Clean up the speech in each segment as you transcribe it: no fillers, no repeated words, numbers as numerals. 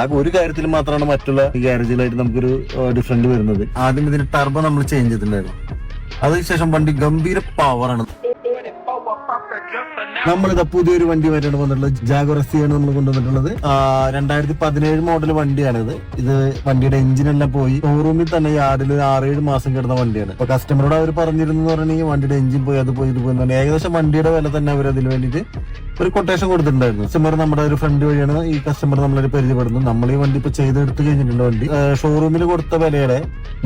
ആകെ ഒരു കാര്യത്തിൽ മാത്രമാണ് മറ്റുള്ള ഗ്യാരേജുകളായിട്ട് നമുക്കൊരു ഡിഫറൻറ്റ് വരുന്നത്. ആദ്യം ഇതിന്റെ ടർബോ നമ്മൾ ചേഞ്ച് ചെയ്തിട്ടുണ്ടായിരുന്നു. അതിനുശേഷം വണ്ടി ഗംഭീര പവറാണ്. നമ്മളിതാ പുതിയൊരു വണ്ടി വരെയാണ് വന്നിട്ടുള്ളത്. ജാഗുആർ SE ആണ് നമ്മൾ കൊണ്ടുവന്നിട്ടുള്ളത്. 2017 മോഡൽ വണ്ടിയാണിത്. ഇത് വണ്ടിയുടെ എഞ്ചിനെല്ലാം പോയി ഷോറൂമിൽ തന്നെ യാർഡിൽ 6-7 മാസം കിടന്ന വണ്ടിയാണ്. അപ്പൊ കസ്റ്റമറോട് അവർ പറഞ്ഞിരുന്നു പറഞ്ഞെങ്കിൽ വണ്ടിയുടെ എഞ്ചിൻ പോയി അത് പോയി ഇത് പോയി ഏകദേശം വണ്ടിയുടെ വില തന്നെ അവർ അതിന് വേണ്ടിയിട്ട് ഒരു കൊട്ടേഷൻ കൊടുത്തിട്ടുണ്ടായിരുന്നു. കസ്റ്റമർ നമ്മുടെ ഒരു ഫ്രണ്ട് വഴിയാണ് ഈ കസ്റ്റമർ നമ്മളൊരു പരിചയപ്പെടുന്നത്. നമ്മൾ ഈ വണ്ടി ഇപ്പൊ ചെയ്തെടുത്ത് കഴിഞ്ഞിട്ടുണ്ട്. വണ്ടി ഷോറൂമിൽ കൊടുത്ത വിലയുടെ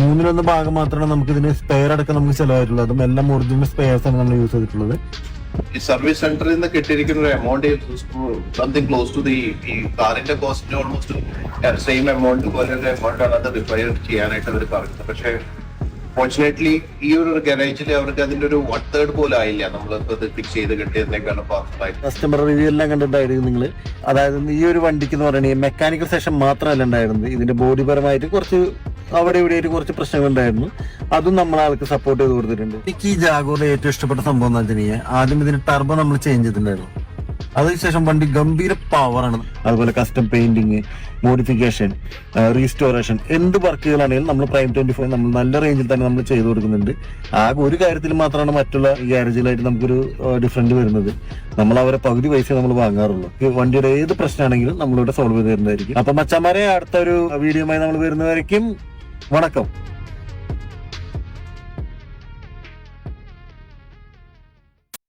1/3 ഭാഗം മാത്രമാണ് നമുക്ക് ഇതിന് സ്പെയർ അടക്കം നമുക്ക് ചെലവായിട്ടുള്ളത്. അതും എല്ലാം ഒറിജിനൽ സ്പെയർസ് ആണ് നമ്മൾ യൂസ് ചെയ്തിട്ടുള്ളത്. ഈ സർവീസ് സെന്ററിൽ നിന്ന് കിട്ടിയിരിക്കുന്ന ഒരു എമൗണ്ട് സംതിങ് ക്ലോസ് ടു ഈ കാറിന്റെ കോസ്റ്റിന് ഓൾമോസ്റ്റ് സെയിം എമൗണ്ട് പോലെ ഒരു എമൗണ്ട് ആണ് അത് റിപ്പയർ ചെയ്യാനായിട്ട് അവർ പറയുന്നത്. പക്ഷേ ഫോർച്ചുനേറ്റ്ലി ഈ ഒരു ഗാരേജിൽ അവർക്ക് അതിന്റെ ഒരു 1/3 പോലും ആയില്ല. നമ്മളിപ്പോ ഇത് ഫിക്സ് ചെയ്ത് കിട്ടിയതിനേക്കാളും ഫാസ്റ്റ്. കസ്റ്റമർ റിവ്യൂ എല്ലാം കണ്ടിട്ടായിരുന്നു നിങ്ങൾ. അതായത് ഈ ഒരു വണ്ടിക്ക് എന്ന് പറയുന്നത് മെക്കാനിക്കൽ സെഷൻ മാത്രമല്ല ഉണ്ടായിരുന്നത്. ഇതിന്റെ ബോഡി പരമായിട്ട് കുറച്ച് അവിടെ ഇവിടെയായിട്ട് കുറച്ച് പ്രശ്നങ്ങൾ ഉണ്ടായിരുന്നു. അതും നമ്മൾ ആൾക്ക് സപ്പോർട്ട് ചെയ്ത് കൊടുത്തിട്ടുണ്ട്. എനിക്ക് ഈ ജാഗുആറിലെ ഏറ്റവും ഇഷ്ടപ്പെട്ട സംഭവം എന്ന് വെച്ചാൽ ആദ്യം ഇതിന്റെ ടർബോ നമ്മൾ ചേഞ്ച് ചെയ്തിട്ടുണ്ടായിരുന്നു. അതിനുശേഷം വണ്ടി ഗംഭീര പവറാണ്. അതുപോലെ കസ്റ്റം പെയിന്റിങ്, മോഡിഫിക്കേഷൻ, റീസ്റ്റോറേഷൻ, എന്ത് വർക്കുകളാണെങ്കിലും നമ്മൾ പ്രൈം 25 നമ്മൾ നല്ല റേഞ്ചിൽ തന്നെ നമ്മൾ ചെയ്തു കൊടുക്കുന്നുണ്ട്. ആകെ ഒരു കാര്യത്തിൽ മാത്രമാണ് മറ്റുള്ള ഗ്യാരേജുകളായിട്ട് നമുക്കൊരു ഡിഫറൻറ്റ് വരുന്നത്. നമ്മൾ അവരെ പകുതി പൈസ നമ്മൾ വാങ്ങാറുള്ളൂ. വണ്ടിയുടെ ഏത് പ്രശ്നമാണെങ്കിലും നമ്മളിവിടെ സോൾവ് ചെയ്ത് തരുന്നതായിരിക്കും. അപ്പൊ മച്ചാമാരെ അടുത്ത ഒരു വീഡിയോയുമായി നമ്മൾ വരുന്നതായിരിക്കും. വണക്കം.